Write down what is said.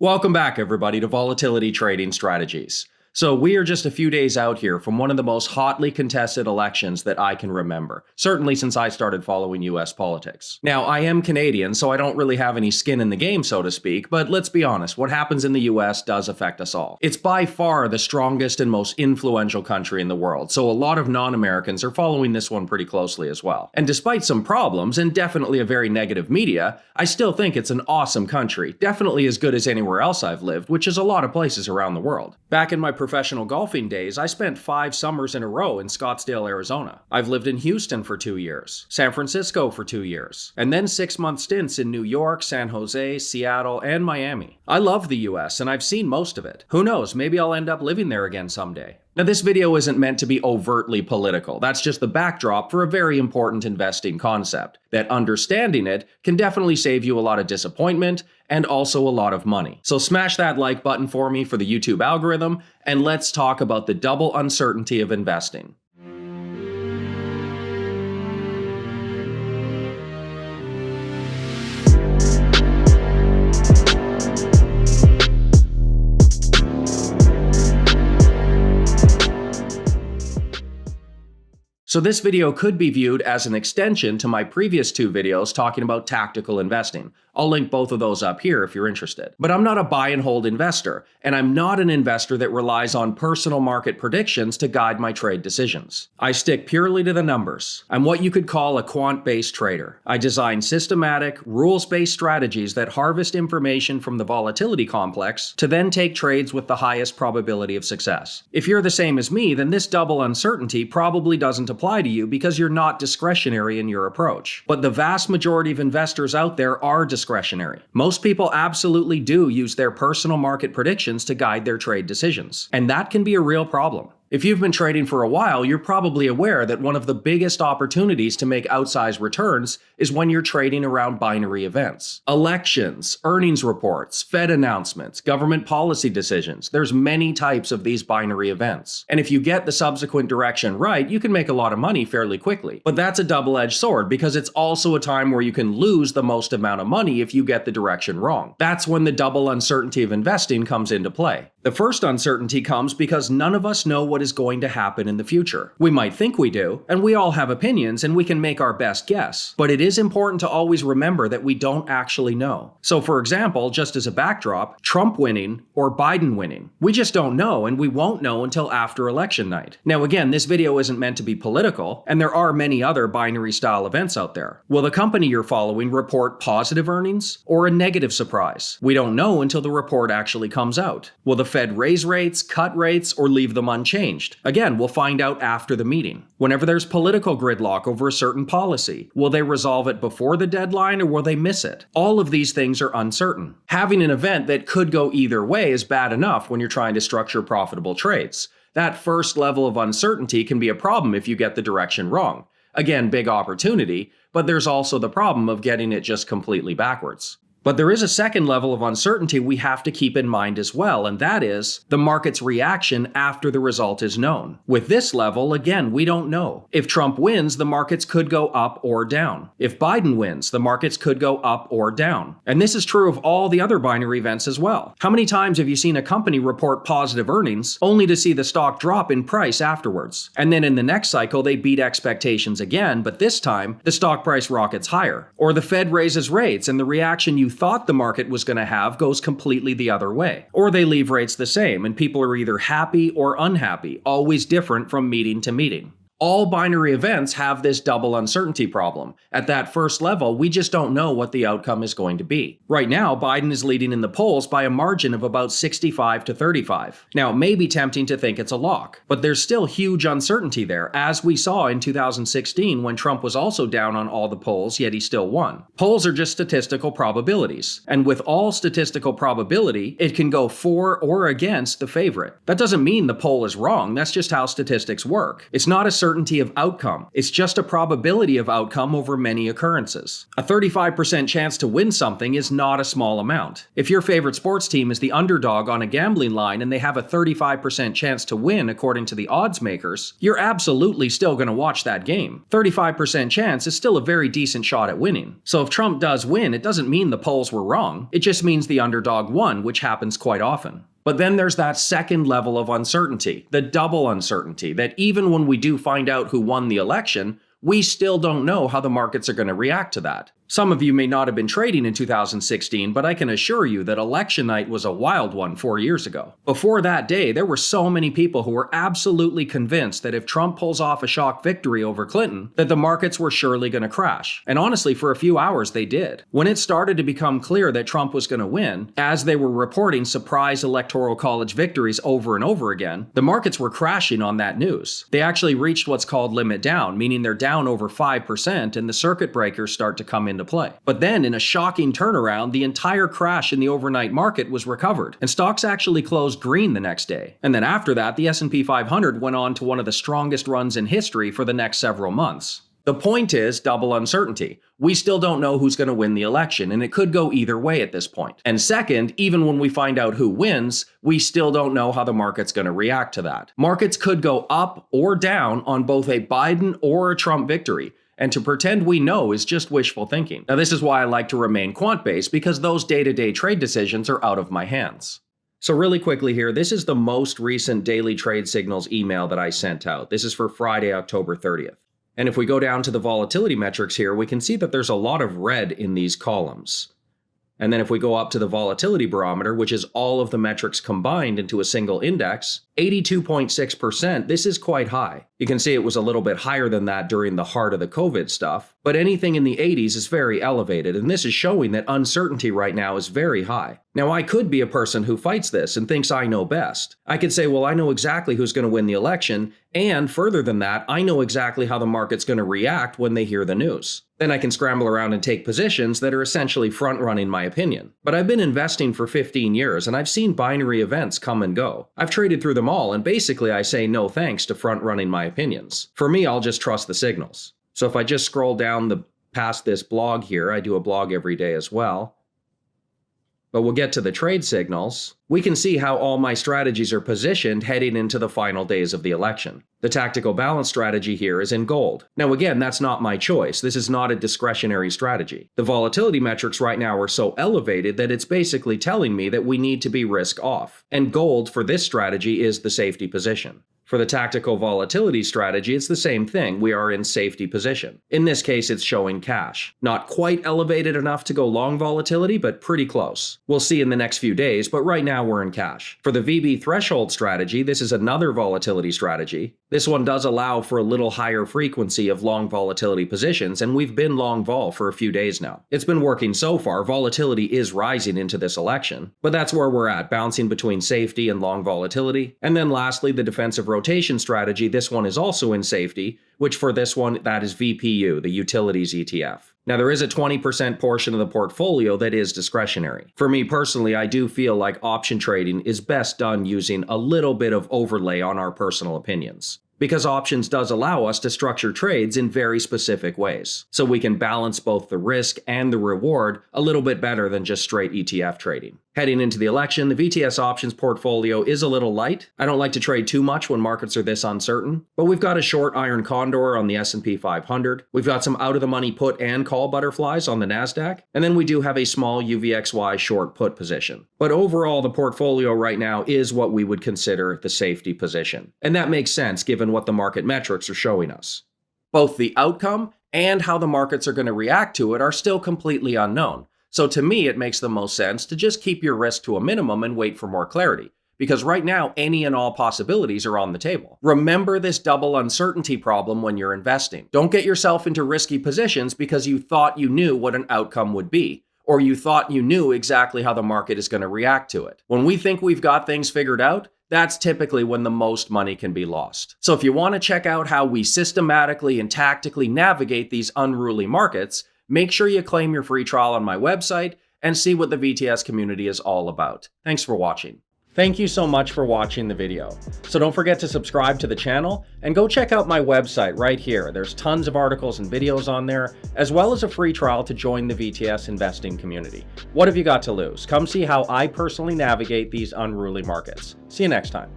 Welcome back, everybody, to Volatility Trading Strategies. So we are just a few days out here from one of the most hotly contested elections that I can remember, certainly since I started following US politics. Now, I am Canadian, so I don't really have any skin in the game, so to speak, but let's be honest, what happens in the US does affect us all. It's by far the strongest and most influential country in the world, so a lot of non-Americans are following this one pretty closely as well. And despite some problems, and definitely a very negative media, I still think it's an awesome country, definitely as good as anywhere else I've lived, which is a lot of places around the world. Back in my professional golfing days, I spent 5 summers in a row in Scottsdale, Arizona. I've lived in Houston for 2 years, San Francisco for 2 years, and then 6-month stints in New York, San Jose, Seattle, and Miami. I love the US, and I've seen most of it. Who knows, maybe I'll end up living there again someday. Now, this video isn't meant to be overtly political. That's just the backdrop for a very important investing concept, that understanding it can definitely save you a lot of disappointment and also a lot of money. So smash that like button for me for the YouTube algorithm, and let's talk about the double uncertainty of investing. So this video could be viewed as an extension to my previous 2 videos talking about tactical investing. I'll link both of those up here if you're interested. But I'm not a buy and hold investor, and I'm not an investor that relies on personal market predictions to guide my trade decisions. I stick purely to the numbers. I'm what you could call a quant-based trader. I design systematic, rules-based strategies that harvest information from the volatility complex to then take trades with the highest probability of success. If you're the same as me, then this double uncertainty probably doesn't apply to you because you're not discretionary in your approach. But the vast majority of investors out there are discretionary. Most people absolutely do use their personal market predictions to guide their trade decisions, and that can be a real problem. If you've been trading for a while, you're probably aware that one of the biggest opportunities to make outsized returns is when you're trading around binary events. Elections, earnings reports, Fed announcements, government policy decisions. There's many types of these binary events. And if you get the subsequent direction right, you can make a lot of money fairly quickly. But that's a double-edged sword because it's also a time where you can lose the most amount of money if you get the direction wrong. That's when the double uncertainty of investing comes into play. The first uncertainty comes because none of us know what is going to happen in the future. We might think we do, and we all have opinions and we can make our best guess, but it is important to always remember that we don't actually know. So for example, just as a backdrop, Trump winning or Biden winning. We just don't know, and we won't know until after election night. Now again, this video isn't meant to be political, and there are many other binary style events out there. Will the company you're following report positive earnings or a negative surprise? We don't know until the report actually comes out. Will the Fed raise rates, cut rates, or leave them unchanged? Again, we'll find out after the meeting. Whenever there's political gridlock over a certain policy, will they resolve it before the deadline or will they miss it? All of these things are uncertain. Having an event that could go either way is bad enough when you're trying to structure profitable trades. That first level of uncertainty can be a problem if you get the direction wrong. Again, big opportunity, but there's also the problem of getting it just completely backwards. But there is a second level of uncertainty we have to keep in mind as well, and that is the market's reaction after the result is known. With this level, again, we don't know. If Trump wins, the markets could go up or down. If Biden wins, the markets could go up or down. And this is true of all the other binary events as well. How many times have you seen a company report positive earnings only to see the stock drop in price afterwards? And then in the next cycle, they beat expectations again, but this time, the stock price rockets higher. Or the Fed raises rates and the reaction you thought the market was going to have goes completely the other way. Or they leave rates the same and people are either happy or unhappy, always different from meeting to meeting. All binary events have this double uncertainty problem. At that first level, we just don't know what the outcome is going to be. Right now, Biden is leading in the polls by a margin of about 65 to 35. Now, it may be tempting to think it's a lock, but there's still huge uncertainty there, as we saw in 2016 when Trump was also down on all the polls, yet he still won. Polls are just statistical probabilities, and with all statistical probability, it can go for or against the favorite. That doesn't mean the poll is wrong, that's just how statistics work. It's not a certain certainty of outcome. It's just a probability of outcome over many occurrences. A 35% chance to win something is not a small amount. If your favorite sports team is the underdog on a gambling line and they have a 35% chance to win according to the odds makers, you're absolutely still going to watch that game. 35% chance is still a very decent shot at winning. So if Trump does win, it doesn't mean the polls were wrong. It just means the underdog won, which happens quite often. But then there's that second level of uncertainty, the double uncertainty, that even when we do find out who won the election, we still don't know how the markets are going to react to that. Some of you may not have been trading in 2016, but I can assure you that election night was a wild one 4 years ago. Before that day, there were so many people who were absolutely convinced that if Trump pulls off a shock victory over Clinton, that the markets were surely going to crash. And honestly, for a few hours they did. When it started to become clear that Trump was going to win, as they were reporting surprise electoral college victories over and over again, the markets were crashing on that news. They actually reached what's called limit down, meaning they're down over 5%, and the circuit breakers start to come into play. But then, in a shocking turnaround, the entire crash in the overnight market was recovered, and stocks actually closed green the next day. And then after that, the S&P 500 went on to one of the strongest runs in history for the next several months. The point is double uncertainty. We still don't know who's going to win the election, and it could go either way at this point. And second, even when we find out who wins, we still don't know how the market's going to react to that. Markets could go up or down on both a Biden or a Trump victory. And to pretend we know is just wishful thinking. Now, this is why I like to remain quant-based, because those day-to-day trade decisions are out of my hands. So really quickly here, this is the most recent daily trade signals email that I sent out. This is for Friday, October 30th. And if we go down to the volatility metrics here, we can see that there's a lot of red in these columns. And then if we go up to the volatility barometer, which is all of the metrics combined into a single index, 82.6%, this is quite high. You can see it was a little bit higher than that during the heart of the COVID stuff, but anything in the 80s is very elevated, and this is showing that uncertainty right now is very high. Now, I could be a person who fights this and thinks I know best. I could say, well, I know exactly who's going to win the election, and further than that, I know exactly how the market's going to react when they hear the news. Then I can scramble around and take positions that are essentially front-running my opinion. But I've been investing for 15 years, and I've seen binary events come and go. I've traded through them all, and basically I say no thanks to front-running my opinions. For me, I'll just trust the signals. So if I just scroll down past this blog here, I do a blog every day as well. But we'll get to the trade signals. We can see how all my strategies are positioned heading into the final days of the election. The tactical balance strategy here is in gold. Now again, that's not my choice. This is not a discretionary strategy. The volatility metrics right now are so elevated that it's basically telling me that we need to be risk off. And gold for this strategy is the safety position. For the tactical volatility strategy, it's the same thing. We are in safety position. In this case, it's showing cash. Not quite elevated enough to go long volatility, but pretty close. We'll see in the next few days, but right now we're in cash. For the VB threshold strategy, this is another volatility strategy. This one does allow for a little higher frequency of long volatility positions, and we've been long vol for a few days now. It's been working so far. Volatility is rising into this election, but that's where we're at, bouncing between safety and long volatility. And then lastly, the defensive rotation strategy. This one is also in safety, which for this one, that is VPU, the Utilities ETF. Now, there is a 20% portion of the portfolio that is discretionary. For me personally, I do feel like option trading is best done using a little bit of overlay on our personal opinions, because options does allow us to structure trades in very specific ways. So we can balance both the risk and the reward a little bit better than just straight ETF trading. Heading into the election, the VTS options portfolio is a little light. I don't like to trade too much when markets are this uncertain, but we've got a short iron condor on the S&P 500. We've got some out-of-the-money put and call butterflies on the NASDAQ, and then we do have a small UVXY short put position. But overall, the portfolio right now is what we would consider the safety position. And that makes sense given what the market metrics are showing us. Both the outcome and how the markets are going to react to it are still completely unknown. So to me, it makes the most sense to just keep your risk to a minimum and wait for more clarity, because right now, any and all possibilities are on the table. Remember this double uncertainty problem when you're investing. Don't get yourself into risky positions because you thought you knew what an outcome would be, or you thought you knew exactly how the market is going to react to it. When we think we've got things figured out, that's typically when the most money can be lost. So if you want to check out how we systematically and tactically navigate these unruly markets, make sure you claim your free trial on my website and see what the VTS community is all about. Thanks for watching. Thank you so much for watching the video. So don't forget to subscribe to the channel and go check out my website right here. There's tons of articles and videos on there, as well as a free trial to join the VTS investing community. What have you got to lose? Come see how I personally navigate these unruly markets. See you next time.